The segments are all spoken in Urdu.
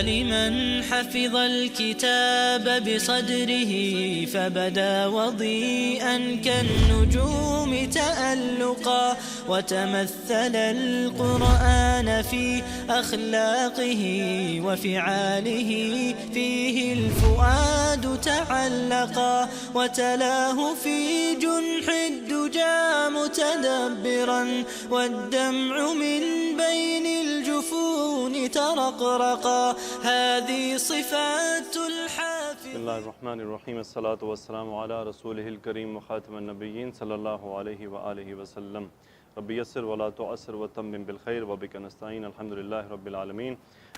لمن حفظ الكتاب بصدره فبدا وضيئا كالنجوم تألقا وتمثل القرآن في أخلاقه وفعاله فيه الفؤاد تعلقا وتلاه في جنح الدجى متدبرا والدمع من بين الجفون ترقرقا هذه صفات الحافظ. بسم الله الرحمن الرحيم. الصلاة والسلام على رسوله الكريم وخاتم النبيين صلى الله عليه وآله وسلم. ربي يسر ولا تعسر وتمم بالخير وبك نستعين. الحمد لله رب العالمين.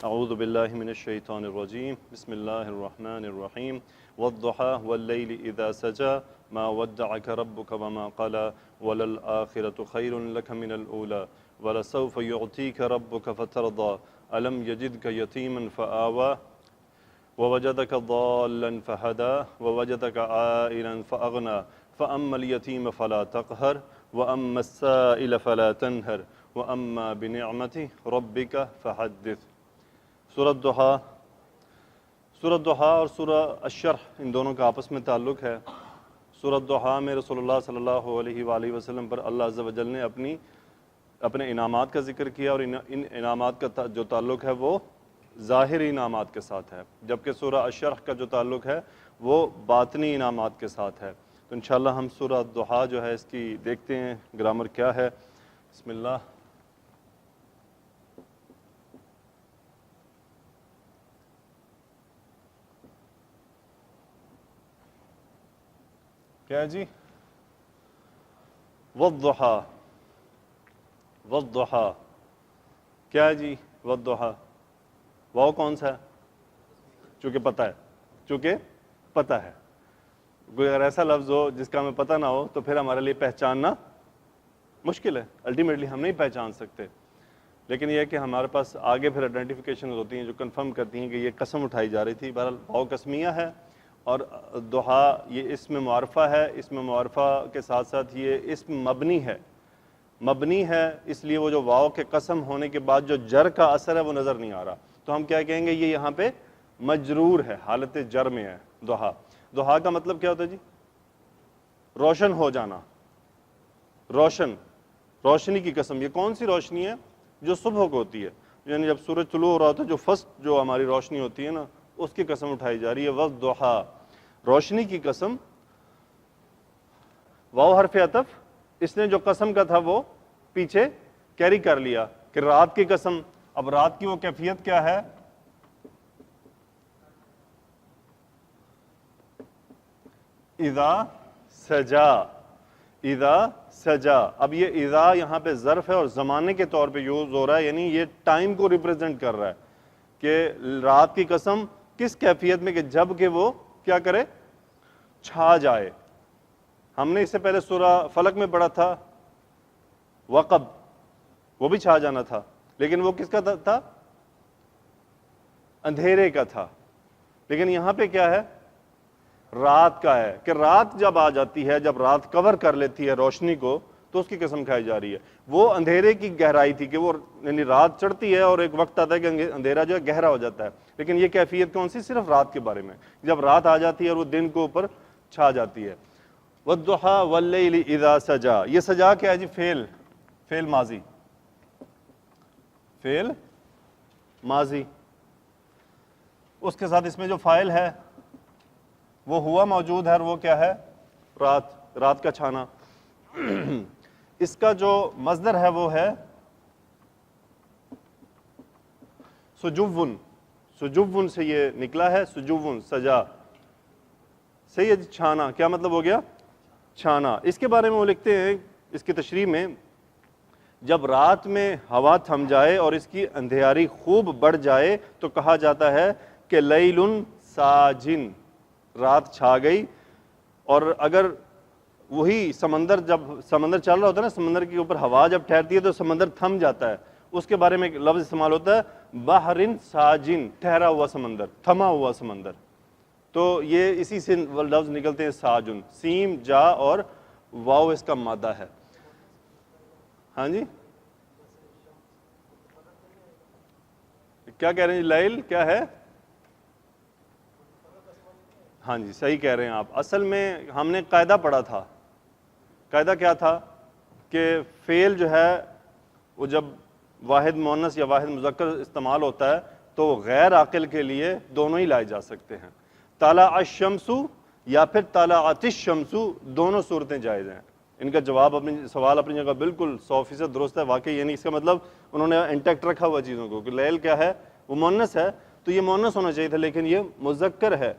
أعوذ بالله من الشيطان الرجيم. بسم الله الرحمن الرحيم. والضحى والليل إذا سجى ما ودعك ربك وما قلى وللآخرة خير لك من الأولى ولسوف يعطيك ربك فترضى ألم يجدك يتيما فآوى ووجدك ضالا فهدى ووجدك عائلا فأغنى فأما اليتيم فلا تقهر وأما السائل فلا تنهر وأما بنعمة ربك فحدث. سورة دحا اور سورہ الشرح ان دونوں کا آپس میں تعلق ہے. سورہ دحا میں رسول اللہ صلی اللہ علیہ وآلہ وسلم پر اللہ عز و جل نے اپنے انعامات کا ذکر کیا اور ان انعامات کا جو تعلق ہے وہ ظاہری انعامات کے ساتھ ہے، جبکہ سورہ الشرح کا جو تعلق ہے وہ باطنی انعامات کے ساتھ ہے. تو انشاءاللہ ہم سورہ دحا جو ہے اس کی دیکھتے ہیں گرامر کیا ہے. بسم اللہ. کیا جی؟ والضحا. والضحا کیا ہے جی؟ والضحا واو کون سا ہے؟ چونکہ پتہ ہے. کوئی اگر ایسا لفظ ہو جس کا ہمیں پتہ نہ ہو تو پھر ہمارے لیے پہچاننا مشکل ہے. الٹیمیٹلی ہم نہیں پہچان سکتے. لیکن یہ ہے کہ ہمارے پاس آگے پھر آئیڈینٹیفیکیشن ہوتی ہیں جو کنفرم کرتی ہیں کہ یہ قسم اٹھائی جا رہی تھی. بہرحال واو قسمیہ ہے اور دحا یہ اسم معرفہ ہے. اسم معرفہ کے ساتھ ساتھ یہ اسم مبنی ہے اس لیے وہ جو واو کے قسم ہونے کے بعد جو جر کا اثر ہے وہ نظر نہیں آ رہا. تو ہم کیا کہیں گے؟ یہ یہاں پہ مجرور ہے، حالت جر میں ہے. دحا کا مطلب کیا ہوتا ہے جی؟ روشن ہو جانا. روشنی کی قسم. یہ کون سی روشنی ہے؟ جو صبح کو ہوتی ہے، یعنی جب سورج طلوع ہو رہا ہوتا ہے جو فرسٹ جو ہماری روشنی ہوتی ہے نا، اس کی قسم اٹھائی جا رہی ہے. والضحا روشنی کی قسم. واو حرف عطف، اس نے جو قسم کا تھا وہ پیچھے کیری کر لیا کہ رات کی قسم. اب رات کی وہ کیفیت کیا ہے؟ اذا سجا. اب یہ اذا یہاں پہ ظرف ہے اور زمانے کے طور پہ یوز ہو رہا ہے، یعنی یہ ٹائم کو ریپرزینٹ کر رہا ہے کہ رات کی قسم کس کیفیت میں کہ جب کہ وہ کیا کرے؟ چھا جائے. ہم نے اس سے پہلے سورہ فلق میں پڑھا تھا وقب، وہ بھی چھا جانا تھا، لیکن وہ کس کا تھا؟ اندھیرے کا تھا. لیکن یہاں پہ کیا ہے؟ رات کا ہے کہ رات جب آ جاتی ہے، جب رات کور کر لیتی ہے روشنی کو تو اس کی قسم کھائی جا رہی ہے. وہ اندھیرے کی گہرائی تھی کہ وہ یعنی رات چڑھتی ہے اور ایک وقت آتا ہے کہ اندھیرا جو ہے گہرا ہو جاتا ہے. لیکن یہ کیفیت کون سی؟ صرف رات کے بارے میں، جب رات آ جاتی ہے اور وہ دن کو اوپر چھا جاتی ہے. والضحا واللیل اذا سجا. یہ سجا کیا ہے جی؟ فعل ماضی. اس کے ساتھ اس میں جو فاعل ہے وہ ہوا موجود ہے اور وہ کیا ہے؟ رات کا چھانا. اس کا جو مصدر ہے وہ ہے سجون سے یہ نکلا ہے. سجون سجا صحیح ہے جی. چھانا کیا مطلب ہو گیا؟ چھانا. اس کے بارے میں وہ لکھتے ہیں اس کی تشریح میں، جب رات میں ہوا تھم جائے اور اس کی اندھیاری خوب بڑھ جائے تو کہا جاتا ہے کہ لیل ساجن، رات چھا گئی. اور اگر وہی سمندر جب سمندر چل رہا ہوتا ہے نا، سمندر کے اوپر ہوا جب ٹھہرتی ہے تو سمندر تھم جاتا ہے. اس کے بارے میں ایک لفظ استعمال ہوتا ہے بحرن ساجن، ٹھہرا ہوا سمندر، تھما ہوا سمندر. تو یہ اسی سے لفظ نکلتے ہیں ساجن. سیم جا اور واو اس کا مادہ ہے. ہاں جی کیا کہہ رہے ہیں؟ لیل کیا ہے؟ ہاں جی صحیح کہہ رہے ہیں آپ. اصل میں ہم نے قاعدہ پڑھا تھا. قاعدہ کیا تھا کہ فعل جو ہے وہ جب واحد مؤنث یا واحد مذکر استعمال ہوتا ہے تو غیر عاقل کے لیے دونوں ہی لائے جا سکتے ہیں. طلع الشمس یا پھر طلعت الشمس، دونوں صورتیں جائز ہیں. ان کا جواب سوال اپنی جگہ بالکل 100% درست ہے. واقعی یعنی اس کا مطلب انہوں نے انٹیکٹ رکھا ہوا چیزوں کو کہ لیل کیا ہے؟ وہ مؤنث ہے تو یہ مؤنث ہونا چاہیے تھا، لیکن یہ مذکر ہے.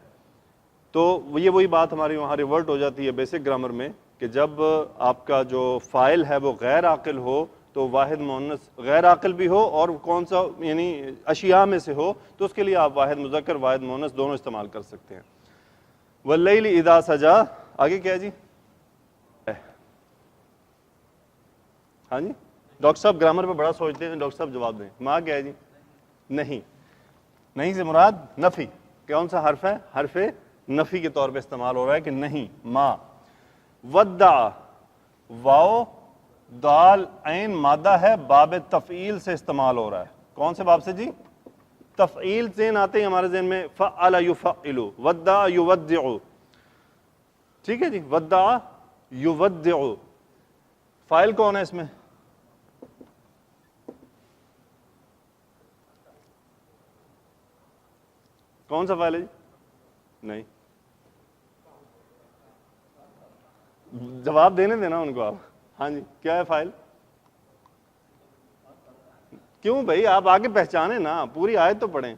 تو یہ وہی بات ہماری وہاں ریورٹ ہو جاتی ہے بیسک گرامر میں کہ جب آپ کا جو فاعل ہے وہ غیر عاقل ہو تو واحد مؤنث غیر عاقل بھی ہو اور کون سا یعنی اشیاء میں سے ہو تو اس کے لیے آپ واحد مذکر واحد مؤنث دونوں استعمال کر سکتے ہیں. واللیل اذا سجا، آگے کیا ہے جی؟ ہاں جی ڈاکٹر صاحب گرامر پہ بڑا سوچتے ہیں، ڈاکٹر صاحب جواب دیں. ما کیا ہے جی؟ نہیں. نہیں سے مراد نفی. کون سا حرف ہے؟ حرف نفی کے طور پہ استعمال ہو رہا ہے کہ نہیں. ما. ودع، واو دال عین مادہ ہے، باب تفعیل سے استعمال ہو رہا ہے. کون سے باب سے جی؟ تفعیل ذہن آتے ہیں ہمارے ذہن میں، فعل یفعل، ودع یودع. ٹھیک ہے جی، ودع یودع. فاعل کون ہے اس میں؟ کون سا فاعل ہے جی؟ نہیں، جواب دینے دینا ان کو آپ. ہاں جی کیا ہے فاعل؟ کیوں بھائی آپ آگے پہچانے نا، پوری آیت تو پڑھیں.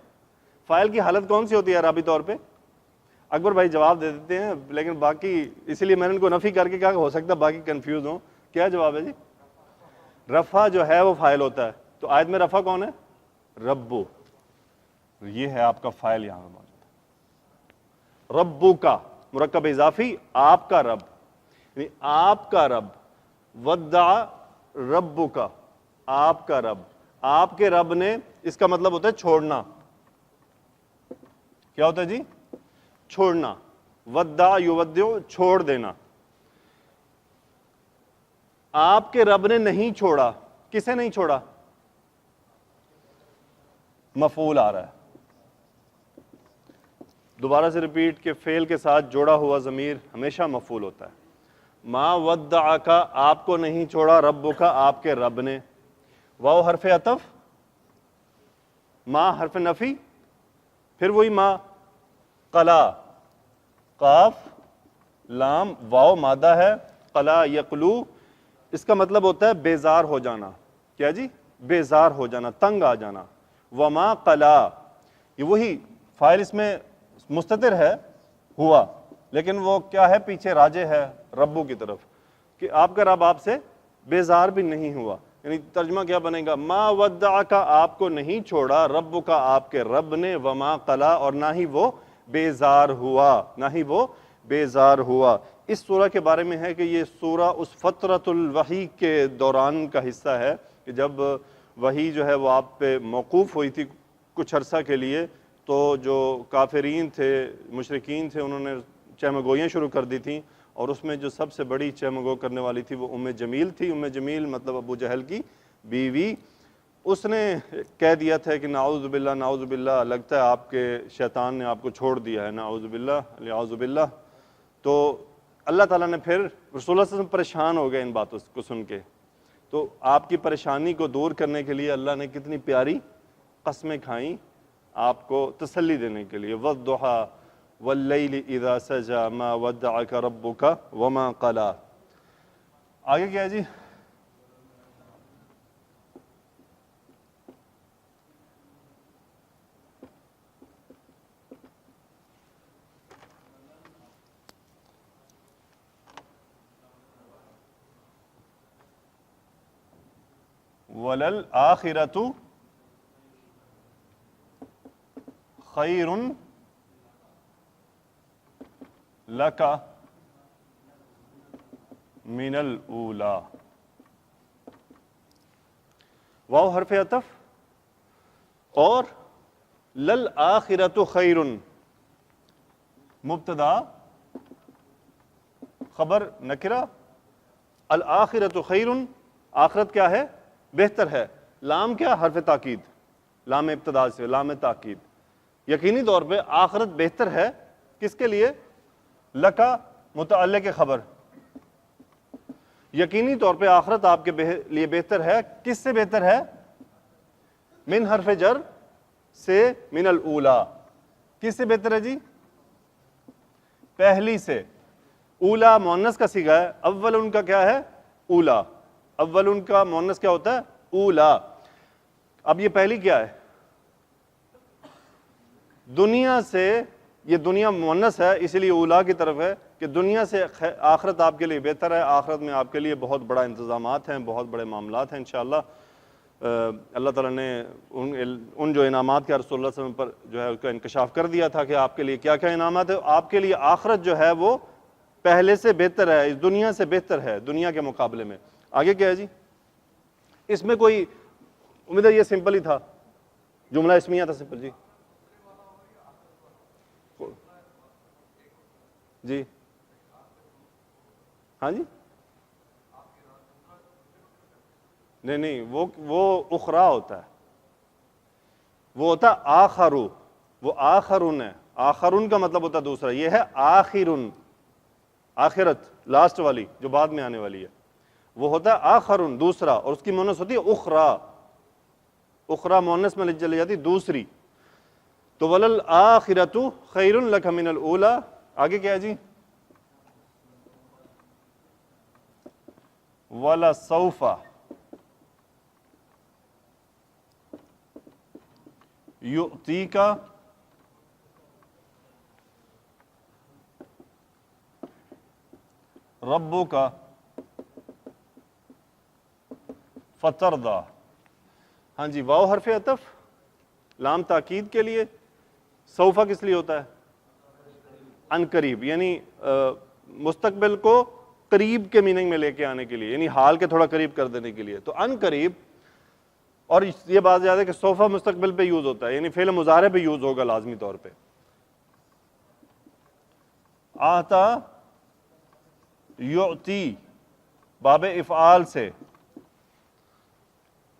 فاعل کی حالت کون سی ہوتی ہے عربی طور پہ؟ اکبر بھائی جواب دے دیتے ہیں لیکن باقی اسی لیے میں نے ان کو نفی کر کے کہا کہ ہو سکتا ہے باقی کنفیوز ہوں. کیا جواب ہے جی؟ رفع جو ہے وہ فاعل ہوتا ہے. تو آیت میں رفع کون ہے؟ ربو. یہ ہے آپ کا فاعل یہاں پہ موجود ہے. ربو کا مرکب اضافی، آپ کا رب، یعنی آپ کا رب. ودع ربو کا، آپ کا رب. آپ کے رب نے، اس کا مطلب ہوتا ہے چھوڑنا. کیا ہوتا ہے جی؟ چھوڑنا. ودع یودع، چھوڑ دینا. آپ کے رب نے نہیں چھوڑا. کسے نہیں چھوڑا؟ مفعول آ رہا ہے. دوبارہ سے ریپیٹ کہ فعل کے ساتھ جوڑا ہوا ضمیر ہمیشہ مفعول ہوتا ہے. ما ودعک، آپ کو نہیں چھوڑا، ربک، آپ کے رب نے. واو حرف عطف، ما حرف نفی، پھر وہی ما. قلا، قاف لام واو مادہ ہے. قلا یقلو، اس کا مطلب ہوتا ہے بیزار ہو جانا. کیا جی؟ بیزار ہو جانا، تنگ آ جانا. وما قلا، یہ وہی فاعل اس میں مستتر ہے ہوا، لیکن وہ کیا ہے؟ پیچھے راجع ہے ربو کی طرف کہ آپ کا رب آپ سے بیزار بھی نہیں ہوا. یعنی ترجمہ کیا بنے گا؟ ما ودعک، آپ کو نہیں چھوڑا، ربک، آپ کے رب نے، وما قلا، اور نہ ہی وہ بیزار ہوا، نہ ہی وہ بیزار ہوا. اس سورہ کے بارے میں ہے کہ یہ سورہ اس فترۃ الوحی کے دوران کا حصہ ہے کہ جب وحی جو ہے وہ آپ پہ موقوف ہوئی تھی کچھ عرصہ کے لیے، تو جو کافرین تھے، مشرکین تھے، انہوں نے چہمگوئیاں شروع کر دی تھیں، اور اس میں جو سب سے بڑی چہمگو کرنے والی تھی وہ ام جمیل تھی. ام جمیل مطلب ابو جہل کی بیوی. اس نے کہہ دیا تھا کہ نعوذ باللہ نعوذ باللہ، لگتا ہے آپ کے شیطان نے آپ کو چھوڑ دیا ہے، نعوذ باللہ نعوذ باللہ. تو اللہ تعالیٰ نے پھر رسول اللہ صلی اللہ علیہ وسلم پریشان ہو گئے ان باتوں کو سن کے. تو آپ کی پریشانی کو دور کرنے کے لیے اللہ نے کتنی پیاری قسمیں کھائیں آپ کو تسلی دینے کے لیے. والضحیٰ واللیل اذا سجا ما ودعک ربک وما قلا. آگے کیا ہے جی؟ وَلَلْآخِرَةُ خَيْرٌ لَكَ مِنَ الْأُولَى. واو حرف عطف، اور للآخرۃ خیر، مبتدا خبر نکرہ. الآخرۃ خیر، آخرت کیا ہے؟ بہتر ہے. لام کیا؟ حرف تاکید. لام ابتدا سے لام تاکید. یقینی طور پہ آخرت بہتر ہے کس کے لیے؟ لکا متعلق خبر. یقینی طور پہ آخرت آپ کے لیے بہتر ہے. کس سے بہتر ہے؟ من حرف جر سے من الاولا. کس سے بہتر ہے جی؟ پہلی سے. اولا مؤنث کا صیغہ ہے, اول ان کا کیا ہے؟ اولا. اول ان کا مؤنث کیا ہوتا ہے؟ اولا. اب یہ پہلی کیا ہے؟ دنیا سے. یہ دنیا مؤنث ہے اسی لیے اولا کی طرف ہے کہ دنیا سے آخرت آپ کے لیے بہتر ہے. آخرت میں آپ کے لیے بہت بڑا انتظامات ہیں, بہت بڑے معاملات ہیں انشاءاللہ. اللہ تعالیٰ نے ان جو انعامات کا رسول اللہ صلی اللہ علیہ وسلم پر جو ہے اس کا انکشاف کر دیا تھا کہ آپ کے لیے کیا کیا انعامات ہیں. آپ کے لیے آخرت جو ہے وہ پہلے سے بہتر ہے, اس دنیا سے بہتر ہے دنیا کے مقابلے میں. آگے کیا ہے جی؟ اس میں کوئی امید ہے یہ سمپل ہی تھا, جملہ اسمیہ تھا سمپل. جی جی ہاں جی نہیں وہ اخرا ہوتا ہے, وہ ہوتا ہے آخرو. وہ آخرون ہے. آخرون کا مطلب ہوتا ہے دوسرا. یہ ہے آخرون, آخرت لاسٹ والی جو بعد میں آنے والی ہے وہ ہوتا ہے آخرون دوسرا, اور اس کی مؤنث ہوتی ہے اخرا. اخرا مؤنث میں چلی جاتی دوسری. تو وللآخرۃ خیر لک من الاولی. آگے کیا ہے جی؟ ولسوف یؤتیک ربک فترضی. ہاں جی, واو حرف عطف, لام تاکید کے لیے, سوفا کس لیے ہوتا ہے؟ ان قریب, یعنی مستقبل کو قریب کے میننگ میں لے کے آنے کے لیے, یعنی حال کے تھوڑا قریب کر دینے کے لیے. تو ان قریب, اور یہ بات یاد ہے کہ سوفا مستقبل پہ یوز ہوتا ہے, یعنی فعل مضارع پہ یوز ہوگا لازمی طور پہ. آتا یعطی باب افعال سے,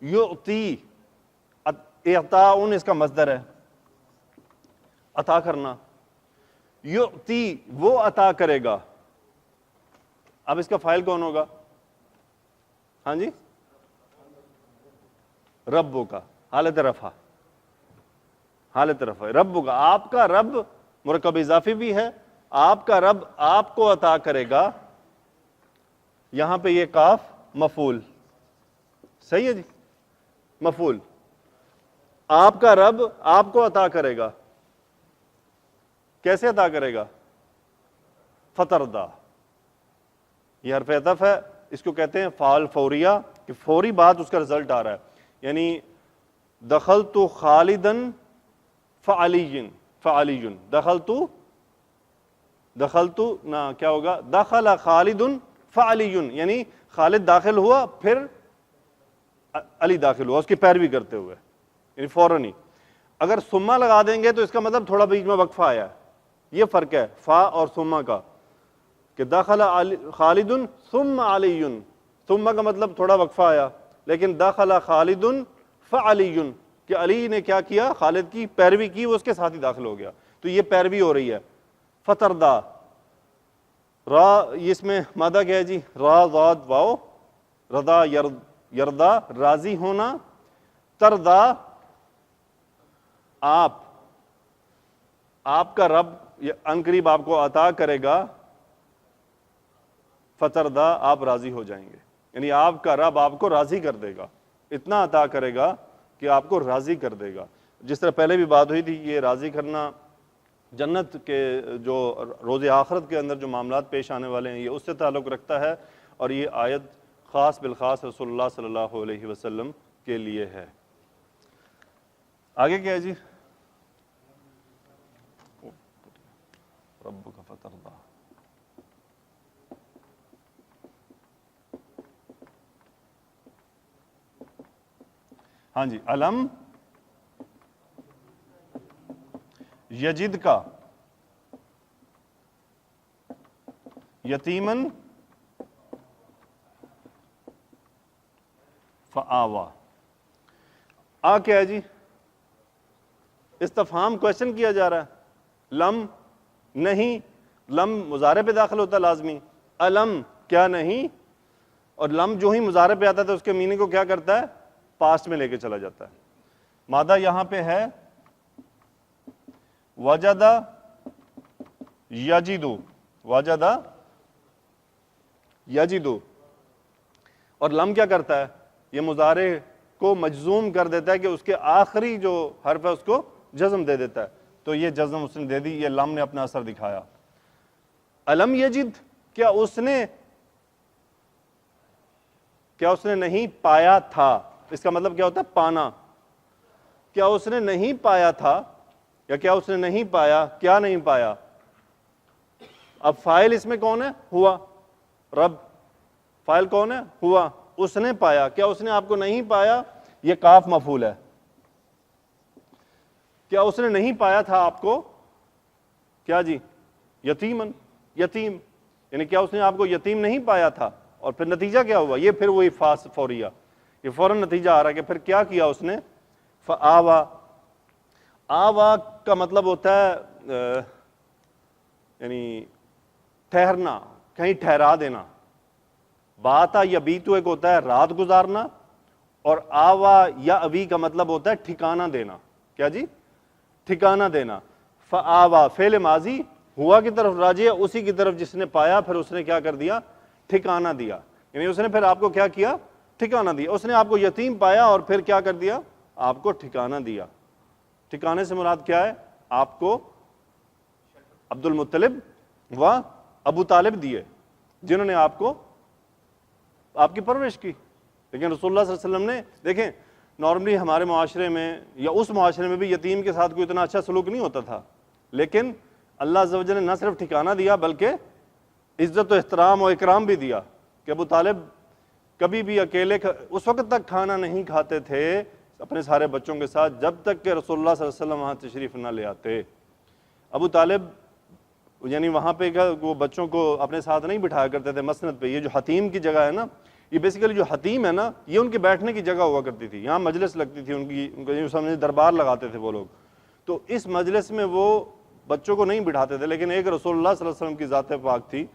یعطی اعطاء اس کا مصدر ہے, عطا کرنا. یعطی وہ عطا کرے گا. اب اس کا فاعل کون ہوگا؟ ہاں جی, ربو کا, حالت رفع, حالت رفع. ربو کا, آپ کا رب مرکب اضافی بھی ہے. آپ کا رب آپ کو عطا کرے گا. یہاں پہ یہ کاف مفعول, صحیح ہے جی, مفعول. آپ کا رب آپ کو عطا کرے گا. کیسے عطا کرے گا؟ فترضی. یہ حرف عطف ہے, اس کو کہتے ہیں فعل فوریہ, کہ فوری بات اس کا رزلٹ آ رہا ہے. یعنی دخلت خالدا فعلی, فعلی, دخلت نہ کیا ہوگا؟ دخل خالد فعلی, یعنی خالد داخل ہوا پھر علی داخل ہوا, اس کی پیروی کرتے ہوئے, یعنی فوراً ہی. اگر ثم لگا دیں گے تو اس کا مطلب تھوڑا بیچ میں وقفہ آیا ہے. یہ فرق ہے فا اور ثم کا, کہ دخل خالد ثم علی, ثم کا مطلب تھوڑا وقفہ آیا, لیکن دخل خالد فعلی, کہ علی نے کیا کیا؟ خالد کی پیروی کی, وہ اس کے ساتھ ہی داخل ہو گیا. تو یہ پیروی ہو رہی ہے. فترضی, را اس میں مادہ کیا ہے جی؟ را ضاد واو, رضا یردا راضی ہونا, ترضا آپ کا رب ان قریب آپ کو عطا کرے گا. فترضی آپ راضی ہو جائیں گے, یعنی آپ کا رب آپ کو راضی کر دے گا, اتنا عطا کرے گا کہ آپ کو راضی کر دے گا. جس طرح پہلے بھی بات ہوئی تھی, یہ راضی کرنا جنت کے جو روز آخرت کے اندر جو معاملات پیش آنے والے ہیں یہ اس سے تعلق رکھتا ہے, اور یہ آیت خاص بالخاص رسول اللہ صلی اللہ علیہ وسلم کے لیے ہے. آگے کیا ہے جی؟ ربک فترضی. ہاں جی, علم یجد کا یتیمن فآوا. آ کیا ہے جی؟ استفہام کویشچن کیا جا رہا ہے. لم نہیں، لم مضارع پہ داخل ہوتا ہے لازمی. الم کیا نہیں، اور لم جو ہی مضارع پہ آتا ہے تو اس کے میننگ کو کیا کرتا ہے، پاسٹ میں لے کے چلا جاتا ہے. مادہ یہاں پہ ہے وجد یجد، وجد یجد، اور لم کیا کرتا ہے، یہ مضارع کو مجزوم کر دیتا ہے کہ اس کے آخری جو حرف ہے اس کو جزم دے دیتا ہے. تو یہ جزم اس نے دے دی، یہ لم نے اپنا اثر دکھایا. الم یجد، کیا اس نے نہیں پایا تھا، اس کا مطلب کیا ہوتا ہے، پانا. کیا اس نے نہیں پایا تھا، یا کیا اس نے نہیں پایا، کیا نہیں پایا. اب فاعل اس میں کون ہے، ہوا. رب فاعل کون ہے، ہوا. اس نے پایا، کیا اس نے آپ کو نہیں پایا، یہ کاف مفعول ہے. کیا اس نے نہیں پایا تھا آپ کو، کیا جی، یتیمن، یتیم، یعنی کیا اس نے آپ کو یتیم نہیں پایا تھا. اور پھر نتیجہ کیا ہوا، یہ پھر وہی فوریہ، یہ فوراً نتیجہ آ رہا ہے کہ پھر کیا کیا اس نے. فآوا، آوا کا مطلب ہوتا ہے یعنی ٹھہرنا، کہیں ٹھہرا دینا. باتا یا بیتو ایک ہوتا ہے رات گزارنا، اور آوا یا اوی کا مطلب ہوتا ہے ٹھکانہ دینا. کیا جی، ٹھکانہ دینا. فآوا فعل ماضی ہوا کی طرف راجع ہے، اسی کی طرف جس نے پایا پھر اس نے کیا کر دیا، ٹھکانہ دیا. یعنی اس نے پھر آپ کو کیا کیا، ٹھکانہ دیا. اس نے آپ کو یتیم پایا اور پھر کیا کر دیا، آپ کو ٹھکانہ دیا. ٹھکانے سے مراد کیا ہے، آپ کو عبد المطلب و ابو طالب دیے، جنہوں نے آپ کو آپ کی پرورش کی. لیکن رسول اللہ صلی اللہ علیہ وسلم نے، دیکھیں نارملی ہمارے معاشرے میں یا اس معاشرے میں بھی یتیم کے ساتھ کوئی اتنا اچھا سلوک نہیں ہوتا تھا، لیکن اللہ عز و جل نے نہ صرف ٹھکانہ دیا بلکہ عزت و احترام و اکرام بھی دیا کہ ابو طالب کبھی بھی اکیلے اس وقت تک کھانا نہیں کھاتے تھے اپنے سارے بچوں کے ساتھ جب تک کہ رسول اللہ صلی اللہ علیہ وسلم وہاں تشریف نہ لے آتے. ابو طالب یعنی وہاں پہ وہ بچوں کو اپنے ساتھ نہیں بٹھایا کرتے تھے مسند پہ. یہ جو حتیم کی جگہ ہے نا، یہ بیسیکلی جو حتیم ہے نا، یہ ان کے بیٹھنے کی جگہ ہوا کرتی تھی. یہاں مجلس لگتی تھی ان کی سمجھے دربار لگاتے تھے وہ لوگ. تو اس مجلس میں وہ بچوں کو نہیں بٹھاتے تھے، لیکن ایک رسول اللہ صلی اللہ علیہ وسلم کی ذات پاک تھی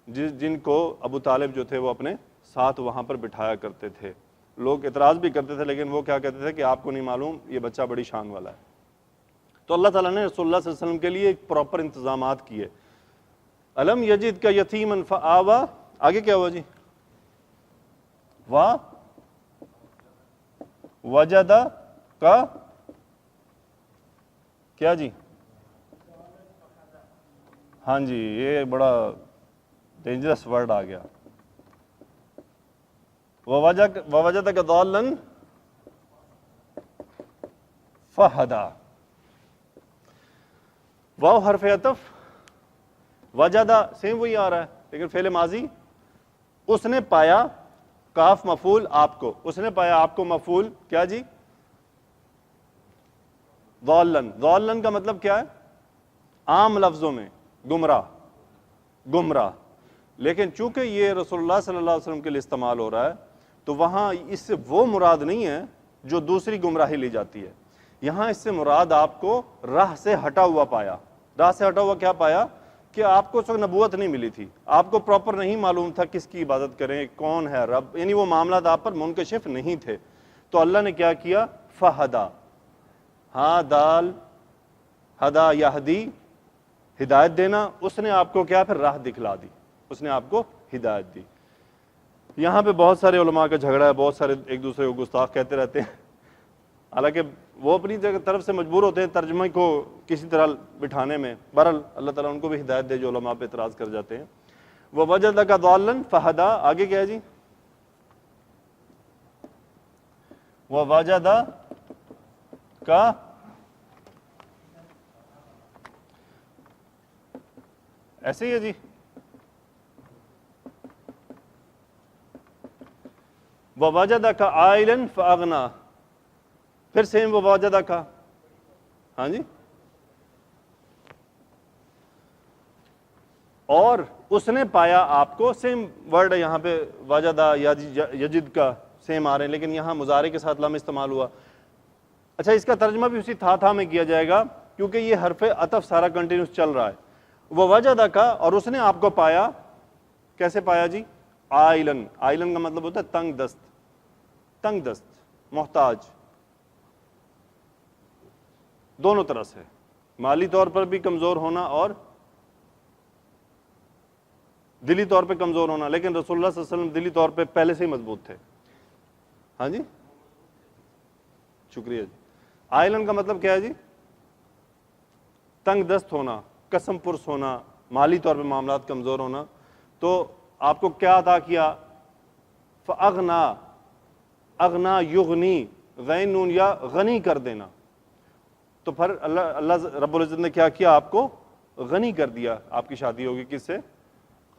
جن کو ابو طالب جو تھے وہ اپنے ساتھ وہاں پر بٹھایا کرتے تھے. لوگ اعتراض بھی کرتے تھے لیکن وہ کیا کہتے تھے کہ آپ کو نہیں معلوم یہ بچہ بڑی شان والا ہے. تو اللہ تعالیٰ نے رسول اللہ صلی اللہ علیہ وسلم کے لیے ایک پراپر انتظامات کیے. الم یجد کا یتیما فآوا، آگے کیا ہوا جی، وجد کا کیا جی، ہاں جی یہ بڑا ڈینجرس ورڈ آ گیا. ووجدک ضالا فہدا. واو حرف عطف، وجدہ سیم وہی آ رہا ہے لیکن فعل ماضی. اس نے پایا، کاف مفعول آپ کو، اس نے پایا آپ کو مفعول کیا جی، ضالن. ضالن کا مطلب کیا ہے، عام لفظوں میں گمراہ، گمراہ. لیکن چونکہ یہ رسول اللہ صلی اللہ علیہ وسلم کے لیے استعمال ہو رہا ہے تو وہاں اس سے وہ مراد نہیں ہے جو دوسری گمراہی لی جاتی ہے. یہاں اس سے مراد آپ کو راہ سے ہٹا ہوا پایا. راہ سے ہٹا ہوا کیا پایا کہ آپ کو اس وقت نبوت نہیں ملی تھی، آپ کو پراپر نہیں معلوم تھا کس کی عبادت کریں، کون ہے رب، یعنی وہ معاملات آپ پر منکشف نہیں تھے. تو اللہ نے کیا کیا، فہدا. ہاں دال ہدا یہدی، ہدایت دینا. اس نے آپ کو کیا، پھر راہ دکھلا دی، اس نے آپ کو ہدایت دی. یہاں پہ بہت سارے علماء کا جھگڑا ہے، بہت سارے ایک دوسرے کو گستاخ کہتے رہتے ہیں، حالانکہ وہ اپنی طرف سے مجبور ہوتے ہیں ترجمے کو کسی طرح بٹھانے میں. بہرحال اللہ تعالیٰ ان کو بھی ہدایت دے جو علماء پہ اعتراض کر جاتے ہیں. ووجدک ضالا فہدا، آگے کیا ہے جی، ووجد کا ایسے ہی ہے جی. ووجدک عائلا فاغنا، پھر سیم ووجدک، ہاں جی، اور اس نے پایا آپ کو. سیم ورڈ ہے یہاں پہ، وجدہ یجد کا سیم آ رہے ہیں لیکن یہاں مضارع کے ساتھ لم استعمال ہوا. اچھا اس کا ترجمہ بھی اسی تھا میں کیا جائے گا کیونکہ یہ حرف عطف سارا کنٹینیوس چل رہا ہے. ووجدک اور اس نے آپ کو پایا. کیسے پایا جی؟ عائلن. عائلن کا مطلب ہوتا ہے تنگ دست, تنگ دست, محتاج, دونوں طرح سے, مالی طور پر بھی کمزور ہونا اور دلی طور پہ کمزور ہونا. لیکن رسول اللہ صلی اللہ علیہ وسلم دلی طور پہ پہلے سے ہی مضبوط تھے. ہاں جی شکریہ جی. عائلن کا مطلب کیا ہے جی؟ تنگ دست ہونا, قسم پرس ہونا, مالی طور پہ معاملات کمزور ہونا. تو آپ کو کیا عطا کیا؟ فاغنا, اغنا یغنی, غین نون یا غنی کر دینا. تو پھر اللہ رب العزت نے کیا کیا؟ آپ کو غنی کر دیا. آپ کی شادی ہوگی کس سے؟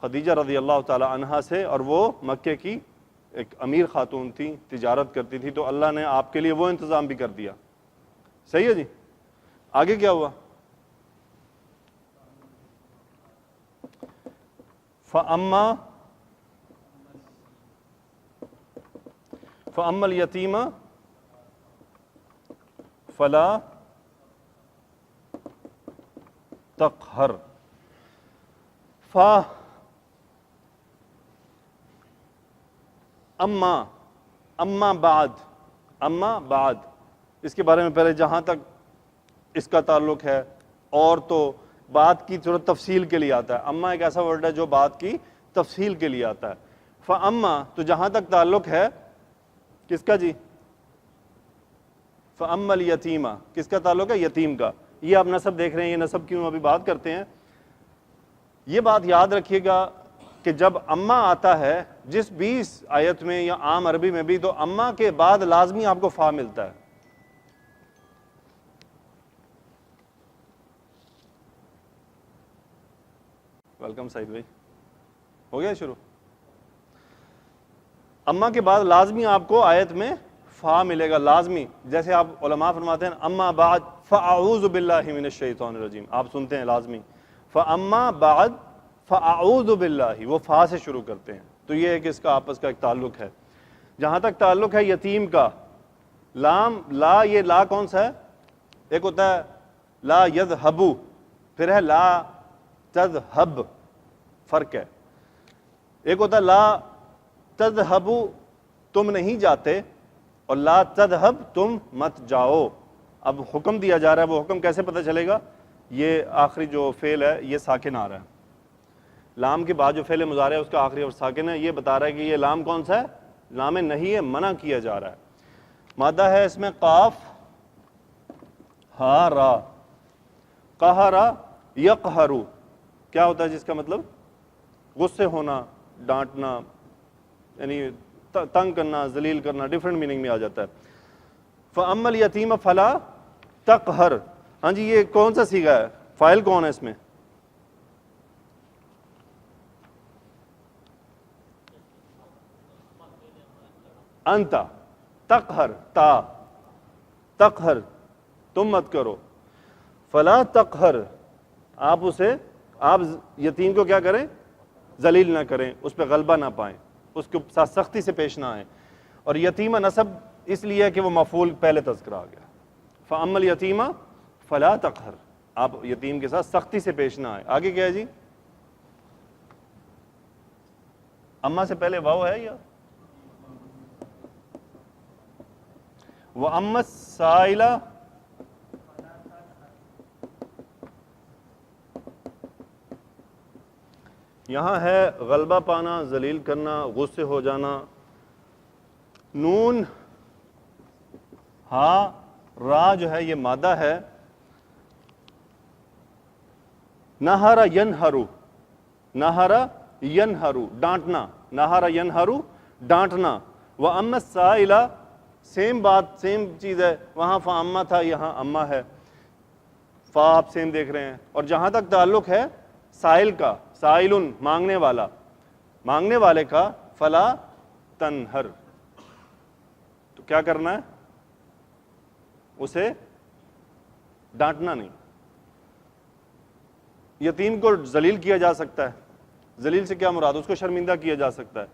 خدیجہ رضی اللہ تعالی عنہا سے, اور وہ مکے کی ایک امیر خاتون تھی, تجارت کرتی تھی, تو اللہ نے آپ کے لیے وہ انتظام بھی کر دیا. صحیح ہے جی. آگے کیا ہوا؟ فَأَمَّا الْيَتِيمَ فَلَا تَقْهَرْ. اما بعد اس کے بارے میں پہلے جہاں تک اس کا تعلق ہے, اور تو بات کی تھوڑا تفصیل کے لیے آتا ہے. اما ایک ایسا ورڈ ہے جو بات کی تفصیل کے لیے آتا ہے. فاما تو جہاں تک تعلق ہے کس کا جی؟ فاما الیتیمہ, کس کا تعلق ہے؟ یتیم کا. یہ آپ نسب دیکھ رہے ہیں, یہ نسب کیوں ابھی بات کرتے ہیں. یہ بات یاد رکھیے گا کہ جب اما آتا ہے جس بھی آیت میں یا عام عربی میں بھی, تو اما کے بعد لازمی آپ کو فا ملتا ہے. ویلکم سعید بھائی, ہو گیا شروع. اما کے بعد لازمی آپ کو آیت میں فا ملے گا, لازمی. جیسے آپ علماء فرماتے ہیں اما بعد فاعوذ باللہ من الشیطان الرجیم, آپ سنتے ہیں لازمی فاما بعد فاعوذ باللہ, وہ فا سے شروع کرتے ہیں. تو یہ ہے کہ اس کا آپس کا ایک تعلق ہے. جہاں تک تعلق ہے یتیم کا, لام لا, یہ لا کون سا ہے؟ ایک ہوتا ہے لا یذہبو, پھر ہے لا تذہب, فرق ہے. ایک ہوتا ہے لا تذہبو, تم نہیں جاتے, اور لا تذہب, تم مت جاؤ. اب حکم دیا جا رہا ہے, وہ حکم کیسے پتہ چلے گا؟ یہ آخری جو فعل ہے یہ ساکن آ رہا ہے. لام کے بعد جو فعل مضارع ہے اس کا آخری اور ساکن ہے. یہ بتا رہا ہے کہ یہ لام کون سا ہے؟ لام نہیں ہے, منع کیا جا رہا ہے. مادہ ہے اس میں قاف ہا را. قہرا یقہرو, کیا ہوتا ہے جس کا مطلب؟ غصے ہونا, ڈانٹنا, یعنی تنگ کرنا, ذلیل کرنا, ڈیفرنٹ میننگ میں آ جاتا ہے. فَأَمَّا الْيَتِيمَ فَلَا تَقْهَرْ. ہاں جی, یہ کون سا صیغہ ہے؟ فاعل کون ہے اس میں؟ انتا. تقہر, تا, تقہر, تم مت کرو. فلا تقہر, آپ یتیم کو کیا کریں؟ ذلیل نہ کریں, اس پہ غلبہ نہ پائیں, اس کے ساتھ سختی سے پیش نہ آئیں. اور یتیمہ نسب اس لیے کہ وہ مفعول پہلے تذکرہ آ گیا. فاما الیتیمہ فلا تقہر, آپ یتیم کے ساتھ سختی سے پیش نہ آئیں. آگے کیا ہے جی؟ اما سے پہلے واو ہے یا وَأَمَّا السَّائِلَ یہاں ہے غلبہ پانا, ذلیل کرنا, غصے ہو جانا. نون ہا را جو ہے یہ مادہ ہے. نہر ینہرو, نہر ینہرو, ڈانٹنا. نہر ینہرو, ڈانٹنا. وَأَمَّا السَّائِلَ سیم بات, سیم چیز ہے. وہاں فاما تھا, یہاں اما ہے. فا آپ سیم دیکھ رہے ہیں. اور جہاں تک تعلق ہے سائل کا, سائلن مانگنے والا, مانگنے والے کا, فلا تنہر, تو کیا کرنا ہے؟ اسے ڈانٹنا نہیں. یتیم کو ذلیل کیا جا سکتا ہے, ذلیل سے کیا مراد؟ اس کو شرمندہ کیا جا سکتا ہے.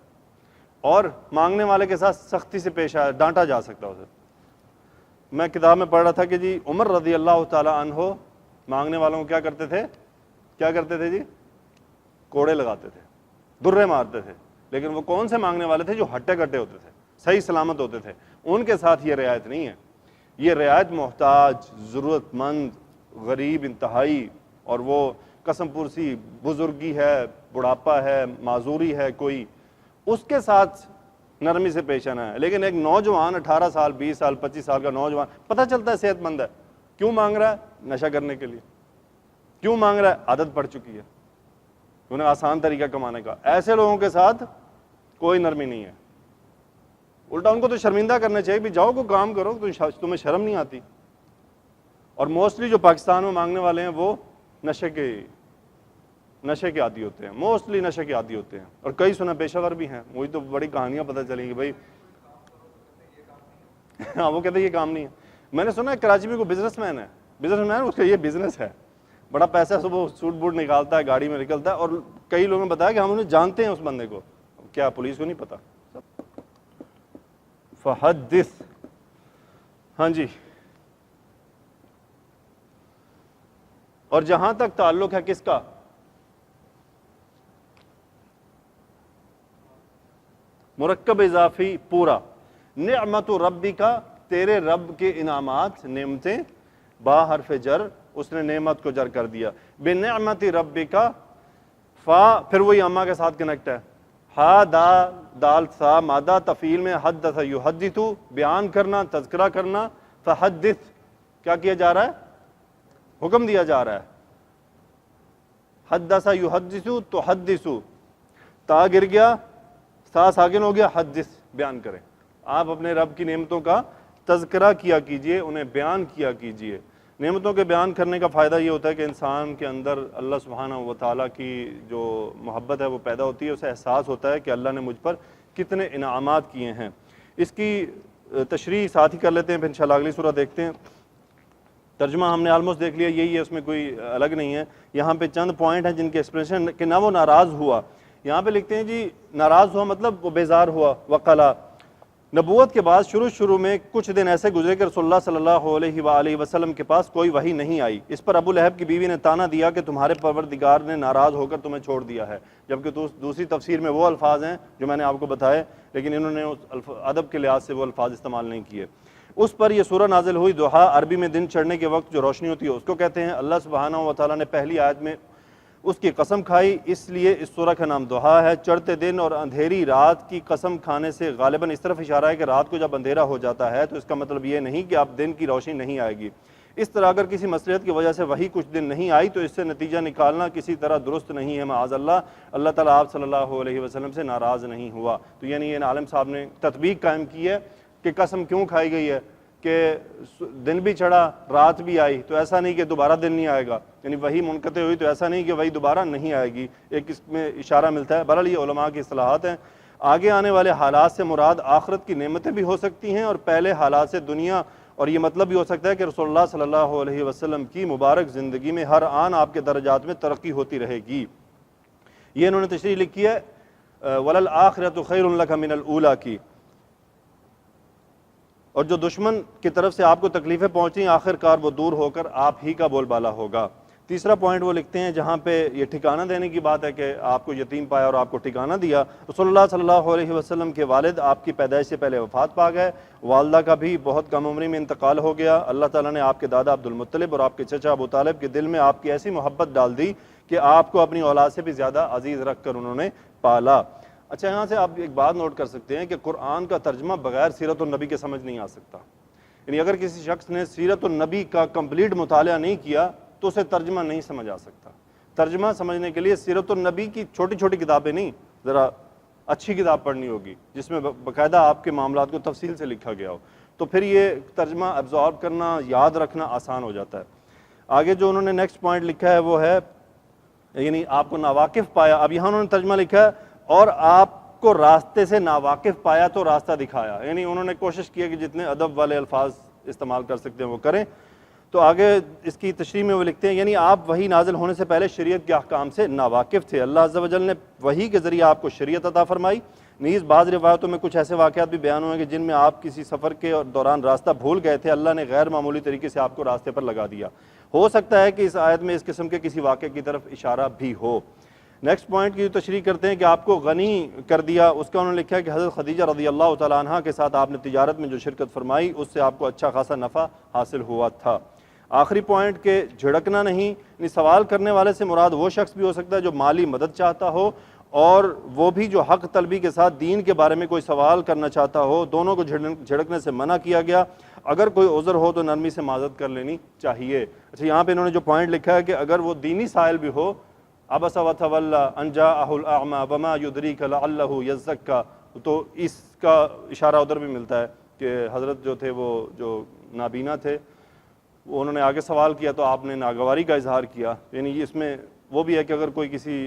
اور مانگنے والے کے ساتھ سختی سے پیش آیا, ڈانٹا جا سکتا ہے اسے. میں کتاب میں پڑھ رہا تھا کہ جی عمر رضی اللہ تعالیٰ عنہ مانگنے والوں کو کیا کرتے تھے جی؟ کوڑے لگاتے تھے، درے مارتے تھے. لیکن وہ کون سے مانگنے والے تھے؟ جو ہٹے کٹے ہوتے تھے، صحیح سلامت ہوتے تھے. ان کے ساتھ یہ رعایت نہیں ہے. یہ رعایت محتاج، ضرورت مند، غریب انتہائی، اور وہ قسم پرسی بزرگی ہے، بڑھاپا ہے، معذوری ہے کوئی، اس کے ساتھ نرمی سے پیش آنا ہے. لیکن ایک نوجوان 18 سال 20 سال 25 سال کا نوجوان پتہ چلتا ہے صحت مند ہے، کیوں مانگ رہا ہے؟ نشہ کرنے کے لیے. کیوں مانگ رہا ہے؟ عادت پڑ چکی ہے، انہیں آسان طریقہ کمانے کا. ایسے لوگوں کے ساتھ کوئی نرمی نہیں ہے. الٹا ان کو تو شرمندہ کرنا چاہیے، بھی جاؤ کو کام کرو، تمہیں شرم نہیں آتی. اور موسٹلی جو پاکستان میں مانگنے والے ہیں وہ نشے کے عادی ہوتے ہیں، موسٹلی نشے کے عادی ہوتے ہیں. اور کئی سنا پیشہ ور بھی ہیں. مجھے تو بڑی کہانیاں پتہ چلیں گی بھائی. ہاں وہ کہتے ہیں یہ کام نہیں ہے. میں نے سنا ہے کراچی میں کوئی بزنس مین ہے، اس کا یہ بزنس ہے، بڑا پیسہ، صبح سوٹ بوٹ نکالتا ہے، گاڑی میں نکلتا ہے. اور کئی لوگوں نے بتایا کہ ہم انہیں جانتے ہیں اس بندے کو. کیا پولیس کو نہیں پتا؟ فحدث. ہاں جی. اور جہاں تک تعلق ہے کس کا؟ مرکب اضافی پورا. نعمت ربی کا، تیرے رب کے انعامات، نعمتیں، با حرف جر، اس نے نعمت کو جر کر دیا. بے نعمتی ربی کا، فا پھر وہی اما کے ساتھ کنیکٹ ہے. ہا دا دال سا مادہ تفعیل میں حدث یحدث، بیان کرنا، تذکرہ کرنا. فحدث کیا کیا جا رہا ہے؟ حکم دیا جا رہا ہے. حدث یحدث تحدث، تا گر گیا، سا ساکن ہو گیا، حدث بیان کریں. آپ اپنے رب کی نعمتوں کا تذکرہ کیا کیجئے، انہیں بیان کیا کیجئے. نعمتوں کے بیان کرنے کا فائدہ یہ ہوتا ہے کہ انسان کے اندر اللہ سبحانہ و تعالیٰ کی جو محبت ہے وہ پیدا ہوتی ہے. اسے احساس ہوتا ہے کہ اللہ نے مجھ پر کتنے انعامات کیے ہیں. اس کی تشریح ساتھ ہی کر لیتے ہیں، پھر انشاءاللہ اگلی سورہ دیکھتے ہیں. ترجمہ ہم نے آلموسٹ دیکھ لیا، یہی ہے، اس میں کوئی الگ نہیں ہے. یہاں پہ چند پوائنٹ ہیں جن کے ایکسپریشن کہ نہ وہ ناراض ہوا. یہاں پہ لکھتے ہیں جی ناراض ہوا مطلب وہ بیزار ہوا. وقلا، نبوت کے بعد شروع میں کچھ دن ایسے گزرے کہ رسول اللہ صلی اللہ علیہ وآلہ وسلم کے پاس کوئی وحی نہیں آئی. اس پر ابو لہب کی بیوی نے تانا دیا کہ تمہارے پروردگار نے ناراض ہو کر تمہیں چھوڑ دیا ہے. جبکہ دوسری تفسیر میں وہ الفاظ ہیں جو میں نے آپ کو بتائے، لیکن انہوں نے ادب کے لحاظ سے وہ الفاظ استعمال نہیں کیے. اس پر یہ سورہ نازل ہوئی. ضحیٰ عربی میں دن چڑھنے کے وقت جو روشنی ہوتی ہے اس کو کہتے ہیں. اللہ سبحانہ و تعالیٰ نے پہلی آیت میں اس کی قسم کھائی، اس لیے اس سورہ کا نام ضحیٰ ہے. چڑھتے دن اور اندھیری رات کی قسم کھانے سے غالباً اس طرف اشارہ ہے کہ رات کو جب اندھیرا ہو جاتا ہے تو اس کا مطلب یہ نہیں کہ اب دن کی روشنی نہیں آئے گی. اس طرح اگر کسی مصلحت کی وجہ سے وہی کچھ دن نہیں آئی تو اس سے نتیجہ نکالنا کسی طرح درست نہیں ہے. معاذ اللہ، اللہ تعالیٰ آپ صلی اللہ علیہ وسلم سے ناراض نہیں ہوا. تو یعنی یہ عالم صاحب نے تطبیق قائم کی ہے کہ قسم کیوں کھائی گئی ہے کہ دن بھی چڑھا رات بھی آئی، تو ایسا نہیں کہ دوبارہ دن نہیں آئے گا. یعنی وہی منقطع ہوئی تو ایسا نہیں کہ وہی دوبارہ نہیں آئے گی. ایک اس میں اشارہ ملتا ہے. بہرحال یہ علماء کی اصطلاحات ہیں. آگے آنے والے حالات سے مراد آخرت کی نعمتیں بھی ہو سکتی ہیں اور پہلے حالات سے دنیا. اور یہ مطلب بھی ہو سکتا ہے کہ رسول اللہ صلی اللہ علیہ وسلم کی مبارک زندگی میں ہر آن آپ کے درجات میں ترقی ہوتی رہے گی. یہ انہوں نے تشریح لکھی ہے وَلَلْآخِرَةُ خَيْرٌ لَكَ مِنَ الْأُولَىٰ کی. اور جو دشمن کی طرف سے آپ کو تکلیفیں پہنچیں آخر کار وہ دور ہو کر آپ ہی کا بول بالا ہوگا. تیسرا پوائنٹ وہ لکھتے ہیں جہاں پہ یہ ٹھکانہ دینے کی بات ہے کہ آپ کو یتیم پایا اور آپ کو ٹھکانہ دیا. رسول اللہ صلی اللہ علیہ وسلم کے والد آپ کی پیدائش سے پہلے وفات پا گئے. والدہ کا بھی بہت کم عمری میں انتقال ہو گیا. اللہ تعالیٰ نے آپ کے دادا عبد المطلب اور آپ کے چچا ابو طالب کے دل میں آپ کی ایسی محبت ڈال دی کہ آپ کو اپنی اولاد سے بھی زیادہ عزیز رکھ کر انہوں نے پالا. اچھا، یہاں سے آپ ایک بات نوٹ کر سکتے ہیں کہ قرآن کا ترجمہ بغیر سیرت النبی کے سمجھ نہیں آ سکتا. یعنی اگر کسی شخص نے سیرت النبی کا کمپلیٹ مطالعہ نہیں کیا تو اسے ترجمہ نہیں سمجھ آ سکتا. ترجمہ سمجھنے کے لیے سیرت النبی کی چھوٹی چھوٹی کتابیں نہیں، ذرا اچھی کتاب پڑھنی ہوگی جس میں باقاعدہ آپ کے معاملات کو تفصیل سے لکھا گیا ہو، تو پھر یہ ترجمہ ایبزارب کرنا، یاد رکھنا آسان ہو جاتا ہے. آگے جو انہوں نے نیکسٹ پوائنٹ لکھا ہے وہ ہے یعنی آپ کو ناواقف پایا. اب یہاں انہوں نے ترجمہ لکھا ہے اور آپ کو راستے سے ناواقف پایا تو راستہ دکھایا. یعنی انہوں نے کوشش کی کہ جتنے ادب والے الفاظ استعمال کر سکتے ہیں وہ کریں. تو آگے اس کی تشریح میں وہ لکھتے ہیں یعنی آپ وحی نازل ہونے سے پہلے شریعت کے احکام سے ناواقف تھے. اللہ عز و جل نے وحی کے ذریعے آپ کو شریعت عطا فرمائی. نیز بعض روایتوں میں کچھ ایسے واقعات بھی بیان ہوئے کہ جن میں آپ کسی سفر کے دوران راستہ بھول گئے تھے، اللہ نے غیر معمولی طریقے سے آپ کو راستے پر لگا دیا۔ ہو سکتا ہے کہ اس آیت میں اس قسم کے کسی واقعے کی طرف اشارہ بھی ہو۔ نیکسٹ پوائنٹ کی تشریح کرتے ہیں کہ آپ کو غنی کر دیا، اس کا انہوں نے لکھا ہے کہ حضرت خدیجہ رضی اللہ تعالیٰ عنہ کے ساتھ آپ نے تجارت میں جو شرکت فرمائی اس سے آپ کو اچھا خاصا نفع حاصل ہوا تھا۔ آخری پوائنٹ کہ جھڑکنا نہیں، یعنی سوال کرنے والے سے مراد وہ شخص بھی ہو سکتا ہے جو مالی مدد چاہتا ہو، اور وہ بھی جو حق طلبی کے ساتھ دین کے بارے میں کوئی سوال کرنا چاہتا ہو۔ دونوں کو جھڑکنے سے منع کیا گیا۔ اگر کوئی عذر ہو تو نرمی سے معذرت کر لینی چاہیے۔ اچھا، یہاں پہ انہوں نے جو پوائنٹ لکھا ہے کہ اگر وہ دینی سائل بھی ہو، عبس وتولی ان جاءہ الاعمی وما یدریک لعلہ یزکیٰ، تو اس کا اشارہ ادھر بھی ملتا ہے کہ حضرت جو تھے وہ جو نابینا تھے، وہ انہوں نے آگے سوال کیا تو آپ نے ناگواری کا اظہار کیا۔ یعنی اس میں وہ بھی ہے کہ اگر کوئی کسی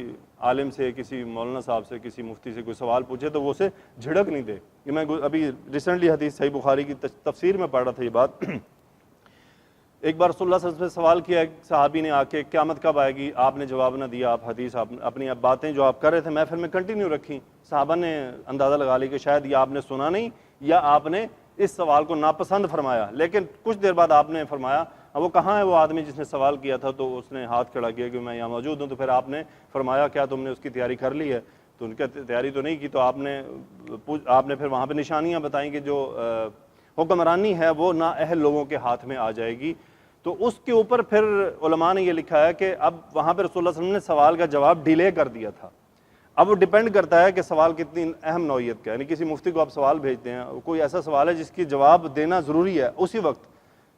عالم سے، کسی مولانا صاحب سے، کسی مفتی سے کوئی سوال پوچھے تو وہ اسے جھڑک نہیں دے۔ یہ میں ابھی ریسنٹلی حدیث صحیح بخاری کی تفسیر میں پڑھ رہا تھا یہ بات۔ ایک بار رسول اللہ صلی اللہ علیہ وسلم سے سوال کیا، ایک صحابی نے آ کے قیامت کب آئے گی، آپ نے جواب نہ دیا، آپ حدیث اپنی باتیں جو آپ کر رہے تھے محفل میں کنٹینیو رکھی۔ صحابہ نے اندازہ لگا لی کہ شاید یہ آپ نے سنا نہیں یا آپ نے اس سوال کو ناپسند فرمایا، لیکن کچھ دیر بعد آپ نے فرمایا وہ کہاں ہے وہ آدمی جس نے سوال کیا تھا، تو اس نے ہاتھ کھڑا کیا کہ میں یہاں موجود ہوں۔ تو پھر آپ نے فرمایا کیا تم نے اس کی تیاری کر لی ہے؟ تو ان کی تیاری تو نہیں کی، تو آپ نے پھر وہاں پہ نشانیاں بتائیں کہ جو حکمرانی ہے وہ نااہل لوگوں کے ہاتھ میں آ جائے گی۔ تو اس کے اوپر پھر علماء نے یہ لکھا ہے کہ اب وہاں پہ رسول اللہ صلی اللہ علیہ وسلم نے سوال کا جواب ڈیلے کر دیا تھا۔ اب وہ ڈیپینڈ کرتا ہے کہ سوال کتنی اہم نوعیت کا ہے، یعنی کسی مفتی کو آپ سوال بھیجتے ہیں، کوئی ایسا سوال ہے جس کی جواب دینا ضروری ہے اسی وقت۔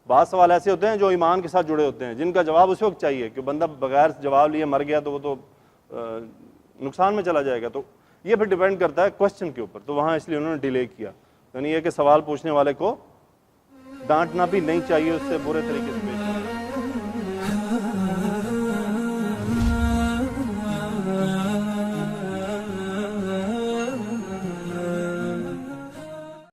بعض سوال ایسے ہوتے ہیں جو ایمان کے ساتھ جڑے ہوتے ہیں، جن کا جواب اس وقت چاہیے، کہ بندہ بغیر جواب لیے مر گیا تو وہ تو نقصان میں چلا جائے گا۔ تو یہ پھر ڈیپینڈ کرتا ہے کوسچن کے اوپر، تو وہاں اس لیے انہوں نے ڈیلے کیا۔ یعنی یہ کہ سوال پوچھنے والے کو ڈانٹنا بھی نہیں چاہیے، اس سے برے طریقے سے